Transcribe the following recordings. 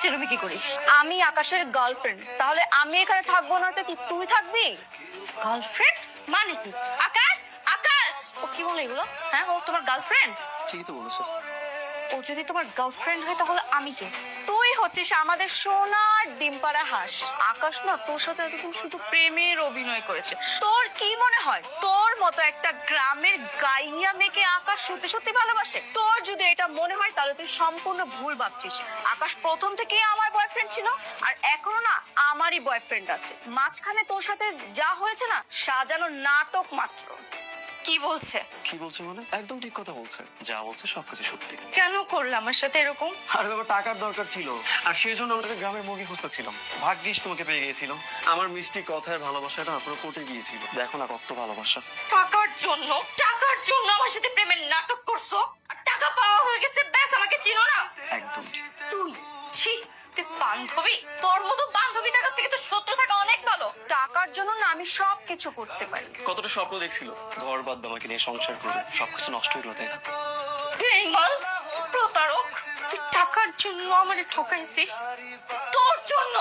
সেরকম কি করিস? আমি আকাশের গার্লফ্রেন্ড, তাহলে আমি এখানে থাকবো না তো কি তুই থাকবি? গার্লফ্রেন্ড মানে কি? আকাশ, আকাশ ও কি বলে এগুলো? হ্যাঁ, ও তোমার গার্লফ্রেন্ড? ঠিকই তো বলেছো। ও যদি তোমার গার্লফ্রেন্ড হয় তাহলে আমি কে? তুই হচ্ছিস আমাদের সোনার ডিমপাড়া হাঁস। আকাশ না তোর সাথে এতদিন শুধু প্রেমের অভিনয় করেছে। তোর কি মনে হয় তোর মতো একটা গ্রামের গাইয়া মেয়েকে আকাশ সত্যি সত্যি ভালোবাসে? তোর যদি এটা মনে হয় তাহলে তুই সম্পূর্ণ ভুল ভাবছিস। আকাশ প্রথম থেকেই আমার বয়ফ্রেন্ড ছিল, আর এখনো না আমারই বয়ফ্রেন্ড আছে। মাঝখানে তোর সাথে যা হয়েছে না সাজানো নাটক মাত্র। কি বলছে? কি বলছে মানে? একদম ঠিক কথা বলছে, যা বলছে সবকিছু সত্যি। কেন করলে আমার সাথে এরকম? আর বাবা টাকার দরকার ছিল, আর সেই জন্য আমরা গ্রামের মুরগি খুঁজতেছিলাম। ভাগ্যিস তোমাকে পেয়ে গিয়েছিলাম। আমার মিষ্টি কথায় ভালোবাসাটা পুরো পটে গিয়েছিল। দেখো না কত ভালোবাসা। টাকার জন্য, টাকার জন্য আমার সাথে প্রেমের নাটক করছো, আর টাকা পাওয়া হয়ে গেছে ব্যাস, আমাকে চিনো না। একদম তুই ছি, তুই বান্ধবী, তোর মতো বান্ধবী থাকার থেকে তো শত্রু থাকা অনেক ভালো। টাকার জন্য না আমি সব কিছু করতে পারি। কতটা স্বপ্ন দেখছিল, ঘর বাদ আমাকে নিয়ে সংসার করবে, সবকিছু নষ্ট হয়ে গেল, তাই না? বেঈমান, প্রতারক, তুই টাকার জন্য আমারে ঠকাইছিস। তোর জন্য,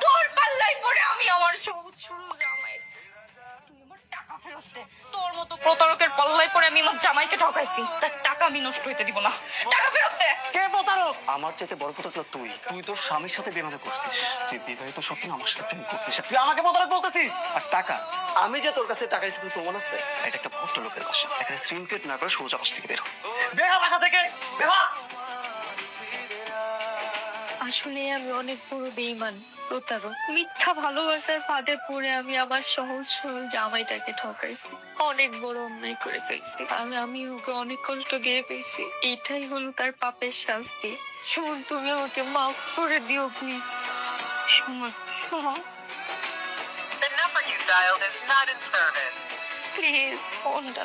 তোর পাল্লাই পড়ে আমি আমার সবুজ সরল জামাই, তুই আমার টাকা ফেরত দে। তোর মতো প্রতারকের পাল্লাই পড়ে আমি আমার জামাইকে ঠকাইছি, তার টাকা আমি নষ্ট হইতে দিব না। টাকা ফেরত দে। কে প্রতারক? আমার চাইতে বড় প্রতারক তুই। তুই তোর স্বামীর সাথে বেমানে করছিস, তুই বিবাহিত সত্ত্বেও আমার সাথে প্রেম করছিস, তুই আমাকে প্রতারক বলতেছিস। আর টাকা, আমি যে তোর কাছে টাকা দিচ্ছি প্রমাণ আছে? এটা একটা ভদ্রলোকের বাসা, এখানে সিনক্রেট না করে সোজা বাসা থেকে বের হ। বের হ বাসা থেকে, বের হ। আসলে আমি অনেক বড় বেঈমান, প্রতারক। মিথ্যা ভালোবাসার ফাঁদে পড়ে আমি আমার সহজ সরল জামাইটাকে ঠকাইছি। অনেক বড় অন্যায় করে ফেলছি। আমি ওকে অনেক কষ্ট দিয়ে পেয়েছি। এটাই হলো তার পাপের শাস্তি। শোন, তুমি আমাকে মাফ করে দিও প্লিজ। শোন, শোন The number you dialed is not in service. Please, ফোনটা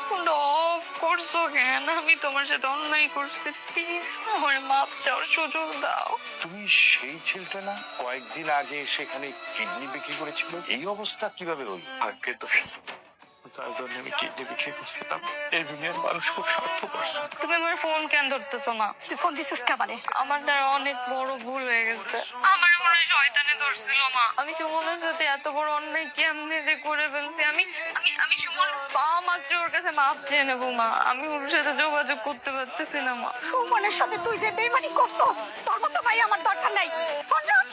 ফোনটা অফ করছো কেন? আমি তোমার সাথে অন্যায় করছি, প্লিজ আমার মাপ চাওয়ার সুযোগ দাও। তুমি সেই ছেলেটা না কয়েকদিন আগে সেখানে কিডনি বিক্রি করেছিল? এই অবস্থা কিভাবে হলো? ভাগ্যে দোষ, যার জন্য আমি কিডনি বিক্রি করছিলাম। এই দুনিয়ার মানুষ খুব স্বার্থপর। তুমি আমার ফোন কেন ধরতেছো না? তুই ফোন দিছিস কাবারে? আমার দ্বারা অনেক বড় ভুল হয়ে গেছে। আমার মনে হয় শয়তানে ধরছিল মা। আমি সুমনের সাথে এত বড় অন্যায় কেমনে যে করে ফেলছি। আমি আমি আমি সুমন পা মাত্র ওর কাছে মাপ চেয়ে নেবো মা। আমি ওর সাথে যোগাযোগ করতে পারতেছি না মা। সুমনের সাথে তুই যে বেইমানি করছস, তোর মতো ভাই আমার দরকার নাই। ফোন রাখ।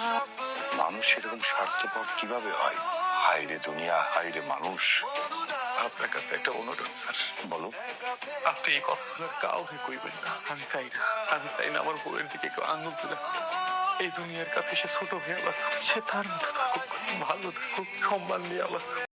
মানুষ এরকম স্বার্থপর কিভাবে হয়? হায়রে দুনিয়া, হায়রে মানুষ। আপনার কাছে একটা অনুরোধ স্যার। বলো। আপনি এই কথাগুলো কাউকে কইবেন না। আমি চাই না, আমি চাই না আমার বউয়ের দিকে কেউ আঙুল তুলে। এই দুনিয়ার কাছে সে ছোট হয়ে বাঁচুক, সে তার মতো থাকুক, ভালো থাকুক, সম্মান নিয়ে বাঁচুক।